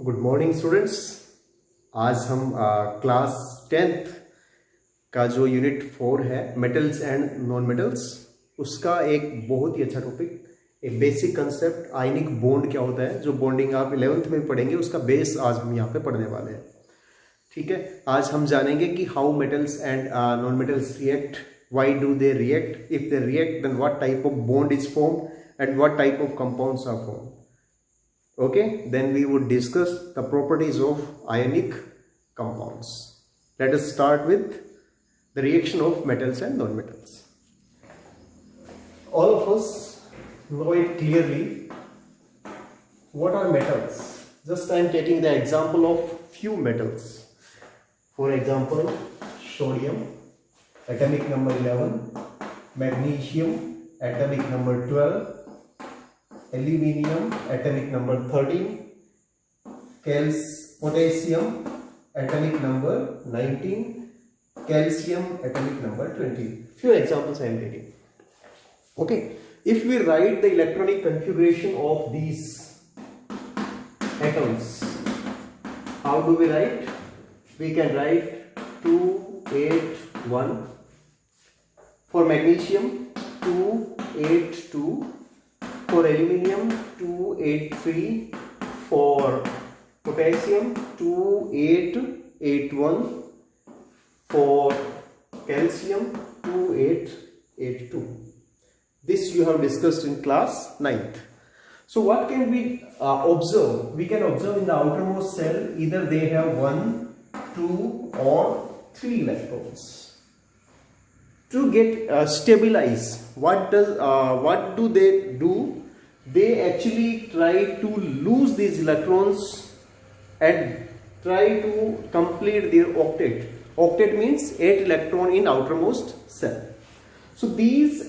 Good morning students. आज हम class 10th का जो यूनिट 4 है मेटल्स एंड नॉन मेटल्स, उसका एक बहुत ही अच्छा टॉपिक, एक बेसिक कंसेप्ट आयनिक बॉन्ड क्या होता है, जो बॉन्डिंग आप 11th में पढ़ेंगे उसका बेस आज हम यहाँ पे पढ़ने वाले हैं। ठीक है, आज हम जानेंगे कि how metals and non metals react, why do they react, if they react then what type of bond is formed and what type of compounds are formed. Okay, then we would discuss the properties of ionic compounds. Let us start with the reaction of metals and non-metals. All of us know it clearly. What are metals? Just I am taking the example of few metals. For example, sodium, atomic number 11, magnesium, atomic number 12, aluminium atomic number 13, potassium atomic number 19, calcium atomic number 20. Few examples I am taking. Okay, if we write the electronic configuration of these atoms, how do we write? We can write 2, 8, 1. For magnesium 2, 8, 2. For aluminium 2, 8, 3. For potassium 2, 8, 8, 1. For calcium 2, 8, 8, 2. This you have discussed in class 9th. So what can we observe? We can observe in the outermost cell either they have 1, 2 or 3 electrons. To get stabilize, what do they do? They actually try to lose these electrons and try to complete their octet. Octet means 8 electron in outermost cell. So these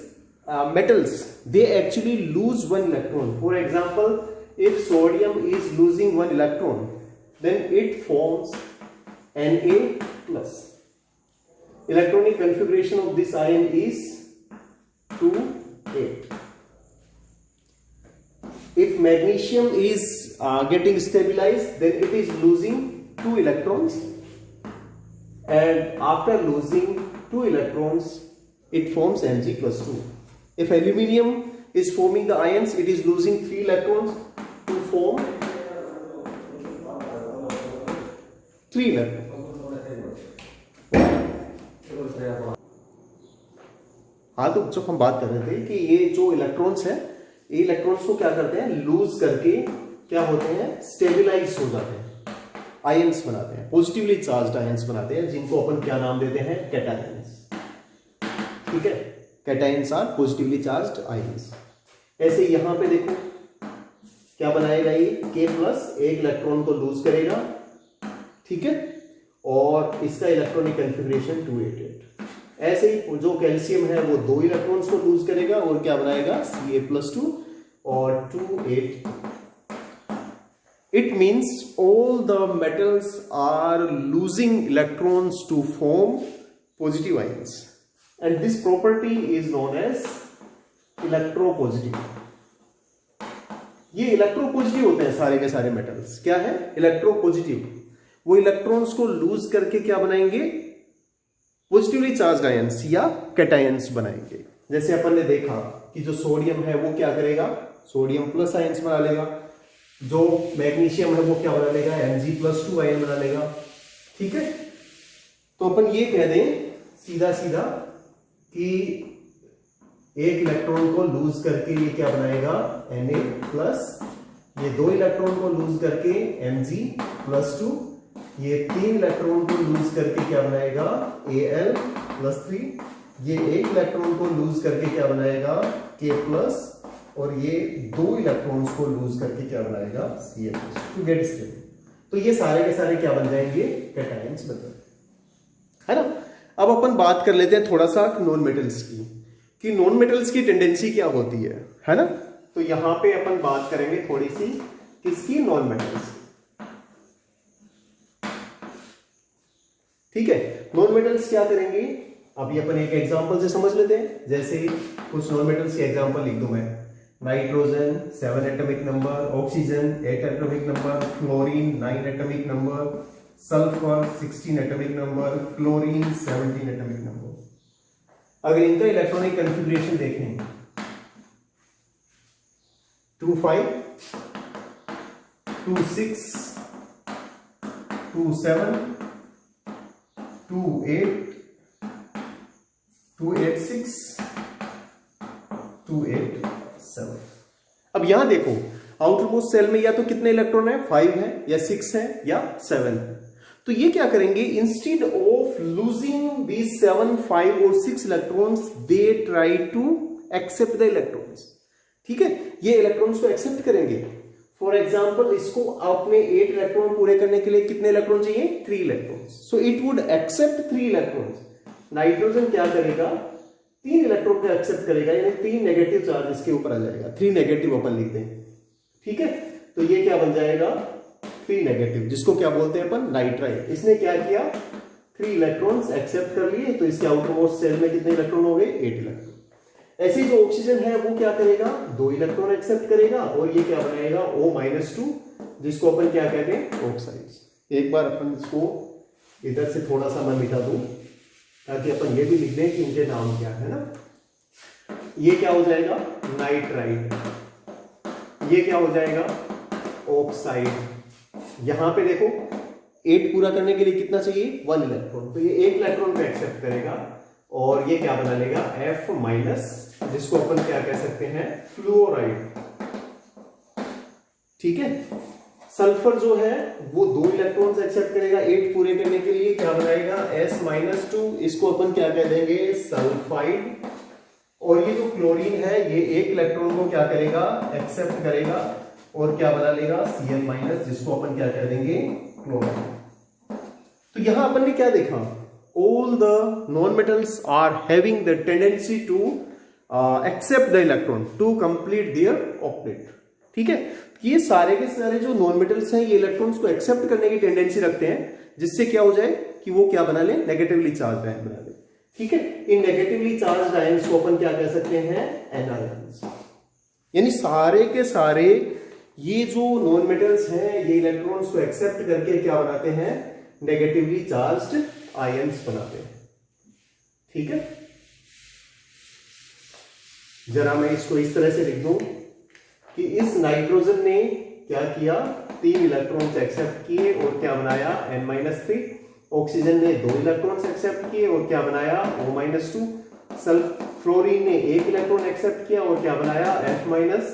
metals, they actually lose 1 electron. For example, if sodium is losing 1 electron, then it forms Na plus. Electronic configuration of this ion is 2, 8. If magnesium is getting stabilized, then it is losing 2 electrons, and after losing 2 electrons, it forms Mg plus 2. If aluminium is forming the ions, it is losing 3 electrons to form 3 electrons. हाँ, तो जब हम बात कर रहे थे कि ये जो इलेक्ट्रॉन्स हैं, ये इलेक्ट्रॉन्स को क्या करते हैं, लूज करके क्या होते हैं, स्टेबलाइज हो जाते हैं, आयंस बनाते हैं, पॉजिटिवली चार्ज्ड आयंस बनाते हैं, जिनको अपन क्या नाम देते हैं, कैटायंस. ठीक है, cations are positively charged ions. ऐसे यहां पे देखो क्या बनाएगा, ये K प्लस एक इलेक्ट्रॉन को लूज करेगा. ठीक है, और इसका इलेक्ट्रॉनिक कन्फिग्रेशन 288. ऐसे ही जो कैल्शियम है वो 2 इलेक्ट्रॉन्स को लूज करेगा और क्या बनाएगा, Ca+2 और 2, 8. It means all the metals are losing electrons to form positive ions, and this property is known as electropositive. ये इलेक्ट्रोपॉजिटिव होते हैं सारे के सारे मेटल्स. क्या है, इलेक्ट्रोपॉजिटिव. वो इलेक्ट्रॉन्स को लूज करके क्या बनाएंगे, पॉजिटिवली चार्ज्ड आयंस या कैटायंस बनाएंगे. जैसे अपन ने देखा कि जो सोडियम है वो क्या करेगा, सोडियम प्लस आयंस बना लेगा. जो मैग्नीशियम है वो क्या बना लेगा, Mg+2 आयन बना लेगा. ठीक है, तो अपन ये कह दें सीधा सीधा कि एक इलेक्ट्रॉन को लूज करके ये क्या बनाएगा, Na+, ये 2 इलेक्ट्रॉन को लूज करके Mg+2, ये 3 इलेक्ट्रॉन को लूज करके क्या बनाएगा, Al+3, ये 1 इलेक्ट्रॉन को लूज करके क्या बनाएगा, K+, और ये 2 इलेक्ट्रॉन्स को लूज करके क्या बनाएगा, Ca+, टू गेट स्टेबल. तो ये सारे के सारे क्या बन जाएंगे, कैटायंस बन जाएंगे, है ना. अब अपन बात कर लेते हैं थोड़ा सा नॉन मेटल्स की, कि नॉन मेटल्स की टेंडेंसी क्या होती है ना. तो यहां पे अपन बात करेंगे थोड़ी सी किसकी, नॉन मेटल्स. ठीक है, नॉन मेटल्स क्या करेंगे, अभी अपन एक एग्जांपल से समझ लेते हैं. जैसे कुछ नॉन मेटल्स के एग्जांपल लिख दूं मैं, nitrogen 7 atomic number, oxygen 8 atomic number, fluorine 9 atomic number, sulphur 16 atomic number, chlorine 17 atomic number. अगर इनका इलेक्ट्रॉनिक कॉन्फ़िगरेशन देखें 2,5, 2,6, 2,7, 2,8, 2,8,6, 2,8,7। अब यहां देखो आउटर मोस्ट सेल में या तो कितने इलेक्ट्रॉन है, 5 है या 6 है या 7 है। तो ये क्या करेंगे, इंस्टेड ऑफ लूजिंग दीज 7, 5 और 6 electrons they try to accept the electrons. ठीक है, ये इलेक्ट्रॉन्स को एक्सेप्ट करेंगे। फॉर एग्जाम्पल इसको आपने 8 इलेक्ट्रॉन पूरे करने के लिए कितने इलेक्ट्रॉन चाहिए, 3 electrons. So it would accept 3 electrons. Nitrogen क्या करेगा, 3 इलेक्ट्रॉन को एक्सेप्ट करेगा, यानी 3 नेगेटिव चार्ज इसके ऊपर आ जाएगा। 3 नेगेटिव अपन लिखते हैं। ठीक है, तो ये क्या बन जाएगा, 3 नेगेटिव, जिसको क्या बोलते हैं अपन, नाइट्राइल। इसने क्या किया, 3 इलेक्ट्रॉन्स एक्सेप्ट कर लिए, तो इसके आउटर मोस्ट सेल में कितने इलेक्ट्रॉन हो गए, 8 इलेक्ट्रॉन। ऐसे जो ऑक्सीजन है वो क्या करेगा, 2 इलेक्ट्रॉन एक्सेप्ट करेगा और ये क्या बनाएगा, O-2, जिसको अपन क्या कहते हैं, ऑक्साइड्स। एक बार अपन इसको इधर से थोड़ा सा मैं मिटा दूं ताकि अपन ये भी लिख दें कि इनके नाम क्या है ना। ये क्या हो जाएगा, नाइट्राइड। ये क्या हो जाएगा, ऑक्साइड। यहां पे देखो 8 पूरा करने के लिए कितना चाहिए, 1 इलेक्ट्रॉन, तो ये 1 इलेक्ट्रॉन को एक्सेप्ट करेगा और ये क्या बना लेगा, F-, जिसको अपन क्या कह सकते हैं, फ्लोराइड। ठीक है, सल्फर जो है वो 2 इलेक्ट्रॉन्स एक्सेप्ट करेगा 8 पूरे करने के लिए, क्या बनाएगा, S-2, इसको अपन क्या कह देंगे, सल्फाइड। और ये जो क्लोरीन है ये 1 इलेक्ट्रॉन को क्या करेगा, एक्सेप्ट करेगा और क्या बना लेगा, Cl-, जिसको अपन क्या कह देंगे, क्लोराइड। तो यहां अपन ने क्या देखा, all the non-metals are having the tendency to accept the electron to complete their octet। ठीक है, ये सारे के सारे जो नॉन मेटल्स हैं ये इलेक्ट्रॉन्स को एक्सेप्ट करने की टेंडेंसी रखते हैं, जिससे क्या हो जाए कि वो क्या बना ले, नेगेटिवली चार्ज आयन बना ले। ठीक है, इन नेगेटिवली चार्ज आयंस को अपन क्या कह सकते हैं, एनायंस। यानी सारे के सारे ये जो नॉन मेटल्स हैं ये इलेक्ट्रॉन्स को एक्सेप्ट करके क्या बनाते हैं, नेगेटिवली चार्ज्ड आयंस बनाते हैं। ठीक है, जरा मैं इसको इस तरह से लिख दूं कि इस नाइट्रोजन ने क्या किया, 3 इलेक्ट्रॉन्स एक्सेप्ट किए और क्या बनाया, N-3। ऑक्सीजन ने 2 इलेक्ट्रॉन्स एक्सेप्ट किए और क्या बनाया, O-2। फ्लोरीन ने 1 इलेक्ट्रॉन एक्सेप्ट किया और क्या बनाया, F-।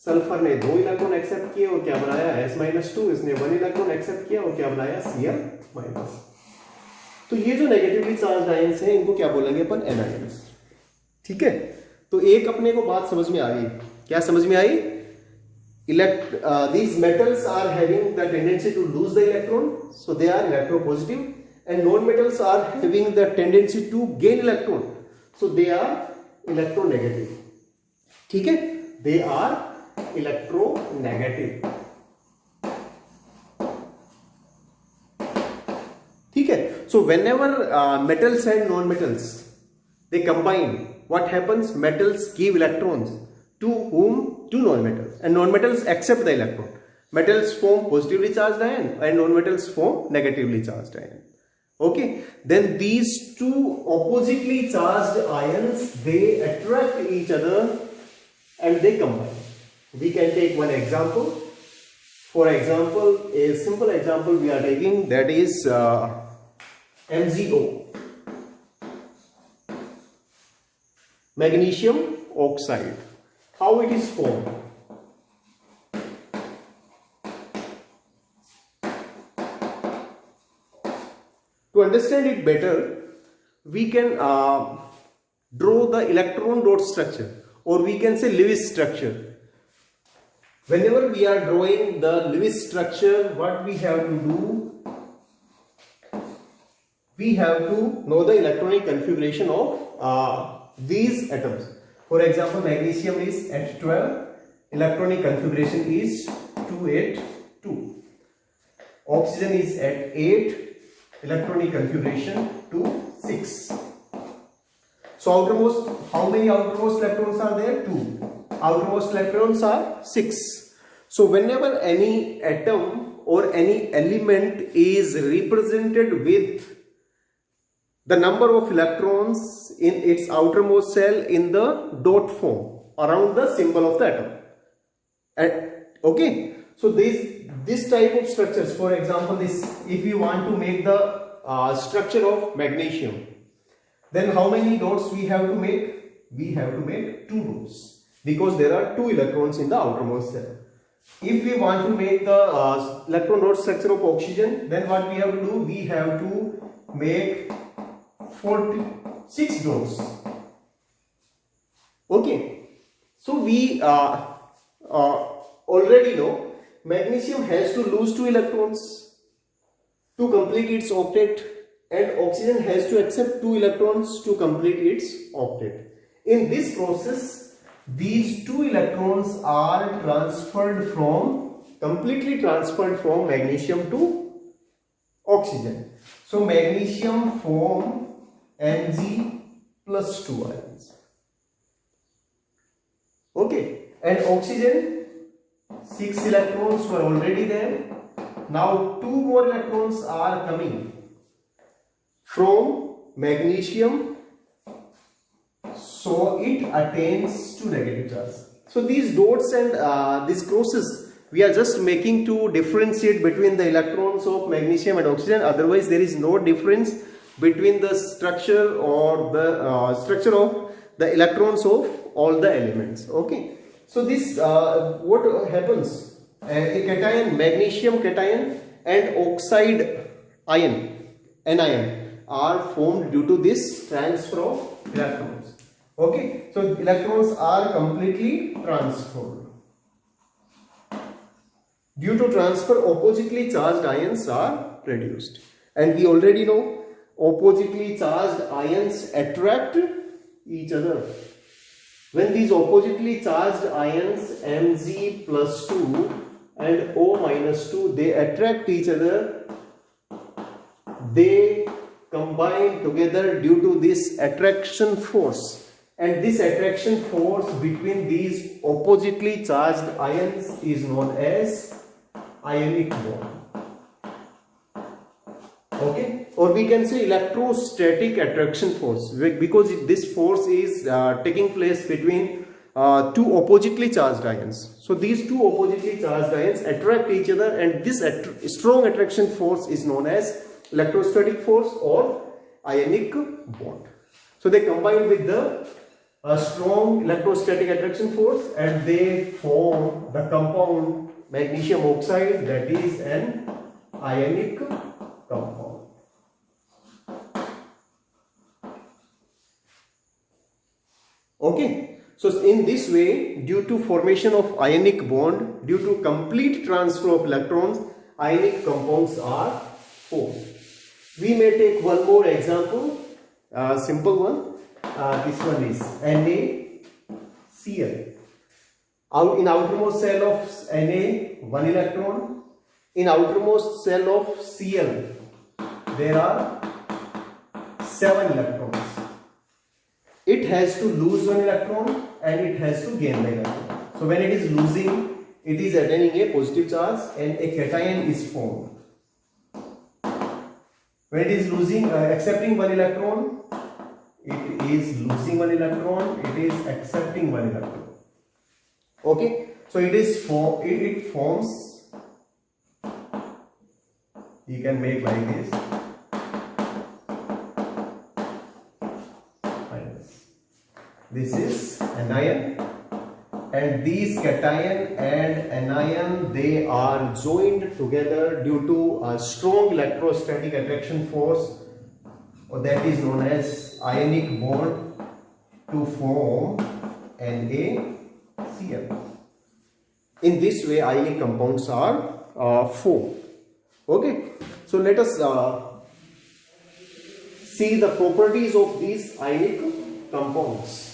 सल्फर ने 2 इलेक्ट्रॉन एक्सेप्ट किए और क्या बनाया, S-2। इसने 1 इलेक्ट्रॉन एक्सेप्ट किया और क्या बनाया, Cl-। तो ये जो नेगेटिवली चार्ज आयंस हैं इनको क्या बोलेंगे अपन, एनायंस। ठीक है, तो एक अपने को बात समझ में आ गई, क्या समझ में आई, these metals are having the tendency to lose the electron, so they are electropositive, and non-metals are having the tendency to gain electron, so they are electronegative। ठीक है, they are electronegative। ठीक है, so whenever metals and non-metals they combine, what happens, metals give electrons to whom, to non-metals, and non-metals accept the electron. Metals form positively charged ion and non-metals form negatively charged ion। Okay, then these two oppositely charged ions they attract each other and they combine। We can take one example. For example, a simple example we are taking, that is MgO, magnesium oxide। How it is formed? To understand it better, we can draw the electron dot structure, or we can say Lewis structure। Whenever we are drawing the Lewis structure, what we have to do, we have to know the electronic configuration of these atoms। For example, magnesium is at 12, electronic configuration is 282. Oxygen is at 8, electronic configuration 26. So outermost, how many outermost electrons are there? 2. outermost electrons are 6. So whenever any atom or any element is represented with the number of electrons in its outermost shell in the dot form around the symbol of the atom. And okay, so this type of structures, for example, this, if you want to make the structure of magnesium, then how many dots we have to make? We have to make 2 dots, because there are 2 electrons in the outermost shell. If we want to make the electron dot structure of oxygen, then what we have to do? We have to make 46 dots. Okay, so we already know magnesium has to lose 2 electrons to complete its octet, and oxygen has to accept 2 electrons to complete its octet. In this process, these 2 electrons are completely transferred from magnesium to oxygen. So magnesium form Mg plus 2 ions. Okay, and oxygen, 6 electrons were already there. Now 2 more electrons are coming from magnesium, so it attains to negative charge. So these dots and these crosses, we are just making to differentiate between the electrons of magnesium and oxygen. Otherwise there is no difference between the structure or the structure of the electrons of all the elements. Okay, so this what happens, a cation, magnesium cation and oxide ion, anion, are formed due to this transfer of electrons. Okay, so electrons are completely transferred. Due to transfer, oppositely charged ions are produced, and we already know oppositely charged ions attract each other. When these oppositely charged ions Mg plus 2 and O minus 2, they attract each other, they combine together due to this attraction force, and this attraction force between these oppositely charged ions is known as ionic bond. Okay, or we can say electrostatic attraction force, because this force is taking place between 2 oppositely charged ions. So these 2 oppositely charged ions attract each other, and this strong attraction force is known as electrostatic force or ionic bond. So they combine with the strong electrostatic attraction force, and they form the compound magnesium oxide, that is an ionic compound. Okay, so in this way, due to formation of ionic bond, due to complete transfer of electrons, ionic compounds are formed. We may take one more example, simple one. This one is NaCl. In outermost cell of Na, 1 electron. In outermost cell of Cl, there are 7 electrons. It has to lose 1 electron and it has to gain the electron. So when it is losing, it is attaining a positive charge and a cation is formed. When it is losing, accepting 1 electron, it is losing 1 electron, it is accepting 1 electron. Okay, so it forms, you can make like this. This is anion, and these cation and anion, they are joined together due to a strong electrostatic attraction force, or that is known as ionic bond, to form NaCl. In this way, ionic compounds are formed. Okay, so let us see the properties of these ionic compounds.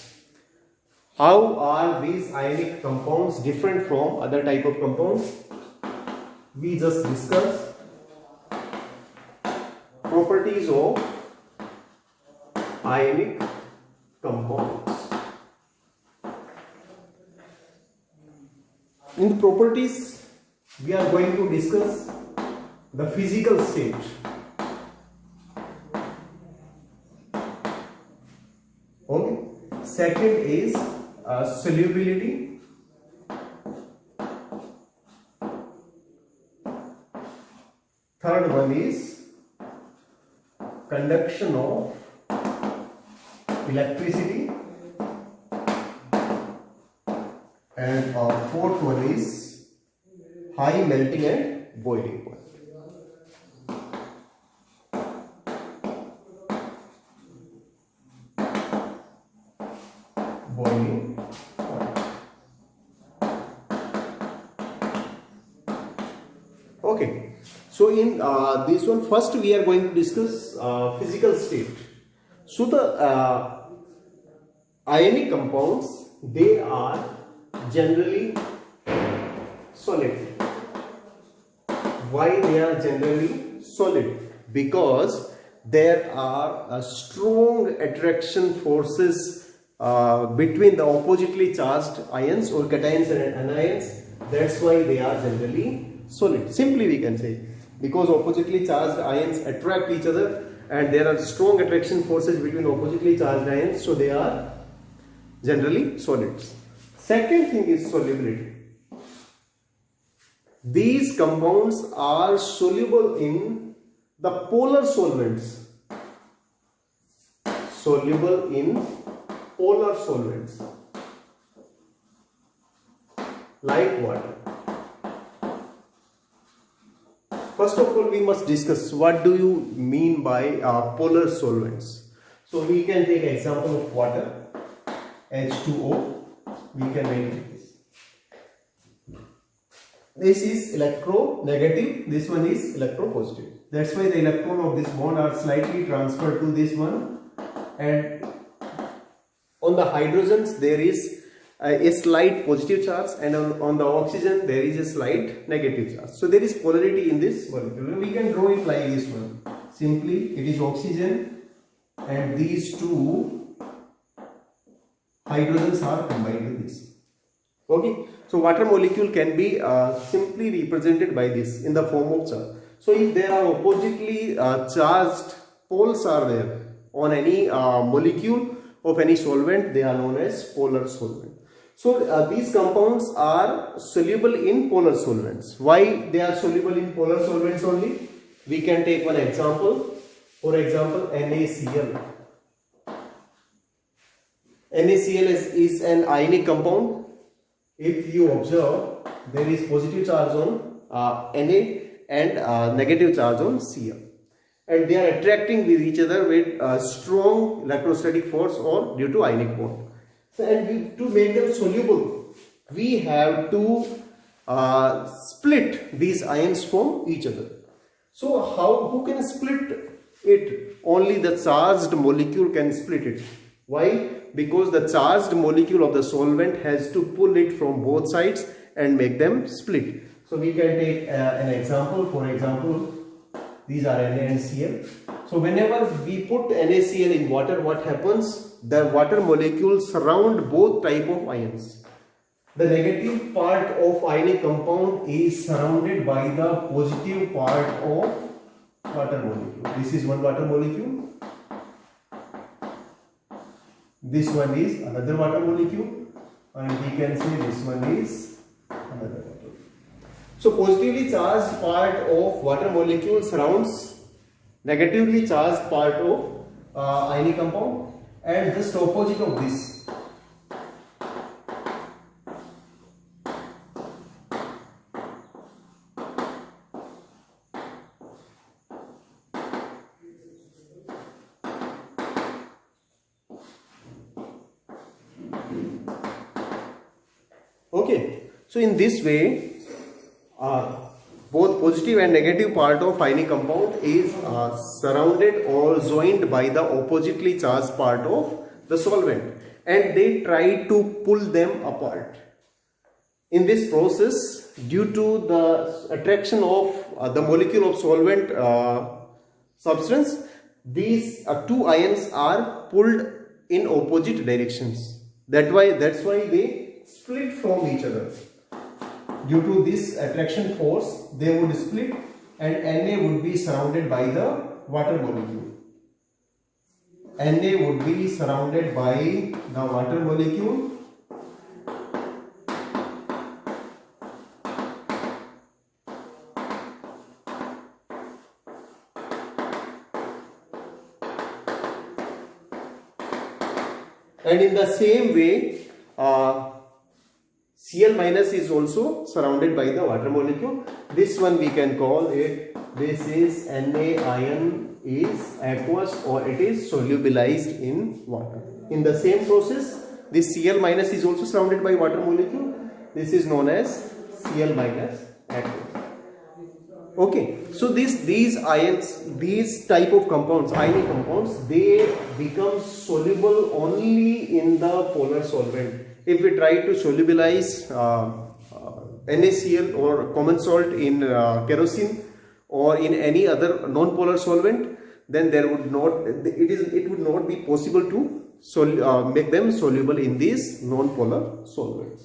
How are these ionic compounds different from other type of compounds? We just discussed properties of ionic compounds. in the properties, we are going to discuss the physical state. Okay. Second is solubility. Third one is conduction of electricity, and fourth one is high melting and boiling point. Boiling point. Okay, so in this one, first we are going to discuss physical state. So the ionic compounds, they are generally solid. Why they are generally solid? Because there are strong attraction forces between the oppositely charged ions or cations and anions. That's why they are generally solid. Simply we can say, because oppositely charged ions attract each other and there are strong attraction forces between oppositely charged ions, so they are generally solids. Second thing is solubility. These compounds are soluble in the polar solvents. Soluble in polar solvents like water. First of all, we must discuss what do you mean by polar solvents. So we can take example of water, H2O. We can make this. This is electronegative, this one is electropositive. That's why the electron of this bond are slightly transferred to this one, and on the hydrogens there is a slight positive charge, and on the oxygen there is a slight negative charge. So there is polarity in this molecule. We can draw it like this one. Simply it is oxygen and these two hydrogens are combined with this. Okay. So water molecule can be simply represented by this in the form of charge. So if there are oppositely charged poles are there on any molecule of any solvent, they are known as polar solvent. So these compounds are soluble in polar solvents. Why they are soluble in polar solvents only? We can take one example. For example, NaCl. NaCl is an ionic compound. If you observe, there is positive charge on Na and negative charge on Cl, and they are attracting with each other with strong electrostatic force or due to ionic bond. So, and to make them soluble, we have to split these ions from each other. So who can split it? Only the charged molecule can split it. Why? Because the charged molecule of the solvent has to pull it from both sides and make them split. So we can take an example. For example, these are Na and Cl. So whenever we put NaCl in water, what happens? The water molecules surround both type of ions. The negative part of ionic compound is surrounded by the positive part of water molecule. This is one water molecule. This one is another water molecule, and we can say this one is another water. So positively charged part of water molecule surrounds negatively charged part of ionic compound, and just opposite of this. Okay, so in this way, both positive and negative part of ionic compound is surrounded or joined by the oppositely charged part of the solvent, and they try to pull them apart. In this process, due to the attraction of the molecule of solvent substance, these two ions are pulled in opposite directions. That's why they split from each other. due to this attraction force, they would split and Na would be surrounded by the water molecule. Na would be surrounded by the water molecule. And in the same way, Cl minus is also surrounded by the water molecule. This one we can call it, this is Na ion is aqueous or it is solubilized in water. In the same process, this Cl minus is also surrounded by water molecule. This is known as Cl minus aqueous. Okay, so these ions, these type of compounds, ionic compounds, they become soluble only in the polar solvent. If we try to solubilize NaCl or common salt in kerosene or in any other non-polar solvent, then there would not, it would not be possible to make them soluble in these non-polar solvents.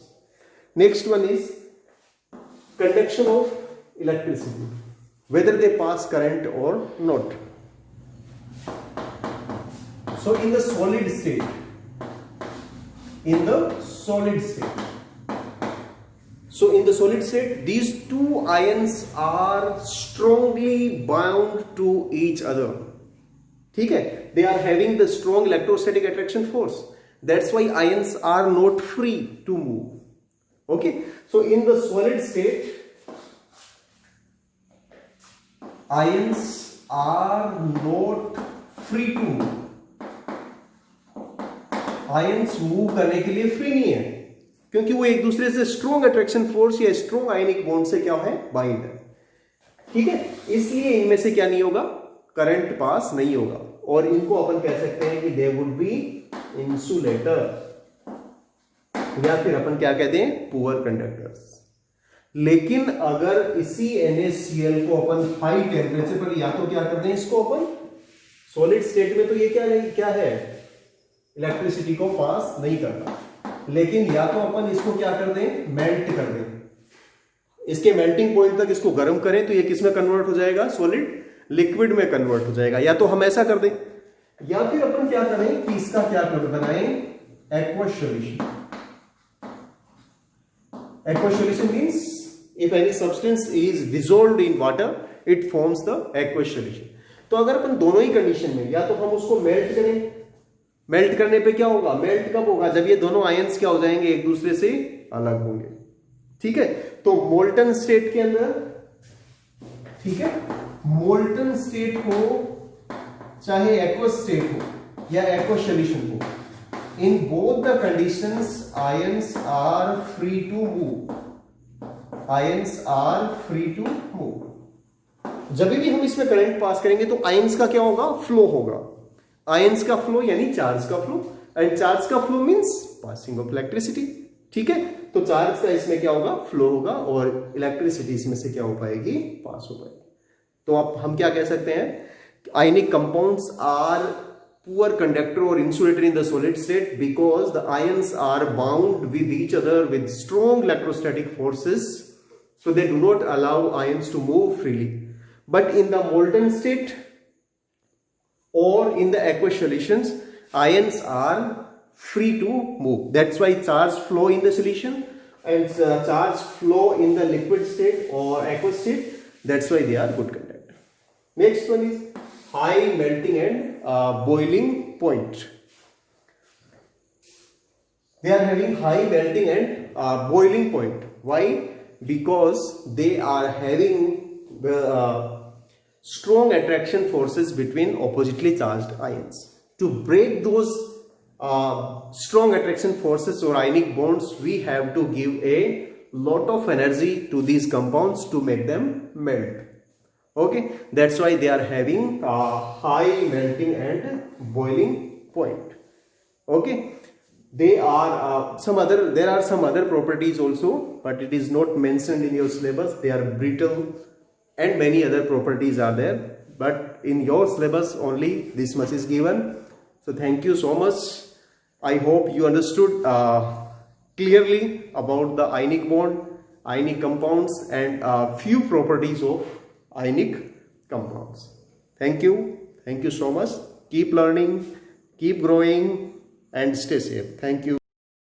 Next one is conduction of electricity, whether they pass current or not. So in the solid state, so in the solid state, these two ions are strongly bound to each other. Okay? They are having the strong electrostatic attraction force. That's why ions are not free to move. Okay? So in the solid state, ions are not free to move. Ions move करने के लिए free नहीं है, क्योंकि वो एक दूसरे से स्ट्रॉन्ग अट्रैक्शन फोर्स या स्ट्रॉन्ग आयनिक बॉन्ड से क्या है, बाइंड है. ठीक है, इसलिए इनमें से क्या नहीं होगा, करंट पास नहीं होगा. और इनको अपन कह सकते हैं कि दे वुड बी इंसुलेटर, या फिर अपन क्या कहते हैं, पुअर कंडक्टर्स. लेकिन अगर इसी NaCl को अपन हाई टेम्परेचर पर या तो क्या करते हैं, इसको अपन सॉलिड स्टेट में तो ये क्या है, इलेक्ट्रिसिटी को पास नहीं करता, लेकिन या तो अपन इसको क्या कर दें, मेल्ट कर दें, इसके मेल्टिंग पॉइंट तक इसको गर्म करें तो ये किस में कन्वर्ट हो जाएगा, सॉलिड लिक्विड में कन्वर्ट हो जाएगा. या तो हम ऐसा कर दें, या फिर अपन क्या करें कि इसका क्या कर बनाएं, aqueous solution. Aqueous solution means if any substance is dissolved in water, it forms the aqueous solution. तो अगर अपन दोनों ही कंडीशन में, या तो हम उसको मेल्ट करें, मेल्ट करने पे क्या होगा, मेल्ट कब होगा, जब ये दोनों आयंस क्या हो जाएंगे, एक दूसरे से अलग होंगे. ठीक है, तो मोल्टन स्टेट के अंदर, ठीक है, मोल्टन स्टेट हो चाहे एक्वस स्टेट हो या एक्वस सॉल्यूशन हो, in both the conditions ions are free to move. Ions are free to move. जब भी हम इसमें करंट पास करेंगे तो आयंस का क्या होगा, फ्लो होगा. आयंस का फ्लो यानी चार्ज का फ्लो, एंड चार्ज का flow means passing of electricity. ठीक है, तो चार्ज का इसमें क्या होगा, फ्लो होगा, और इलेक्ट्रिसिटी इसमें से क्या हो पाएगी, पास हो पाएगी. तो अब हम क्या कह सकते हैं, ionic compounds are poor conductor और insulator in the solid state because the ions are bound with each other with strong electrostatic forces, so they do not allow ions to move freely. But in the molten state or in the aqueous solutions, ions are free to move. That's why charge flow in the solution and charge flow in the liquid state or aqueous state. That's why they are good conductor. Next one is high melting and boiling point. They are having high melting and boiling point. Why? Because they are having strong attraction forces between oppositely charged ions. To break those strong attraction forces or ionic bonds, we have to give a lot of energy to these compounds to make them melt. Okay, that's why they are having high melting and boiling point. Okay, they are there are some other properties also, but it is not mentioned in your syllabus. They are brittle and many other properties are there, but in your syllabus only this much is given. So thank you so much. I hope you understood clearly about the ionic bond, ionic compounds and a few properties of ionic compounds. Thank you. Thank you so much. Keep learning, keep growing, and stay safe. Thank you.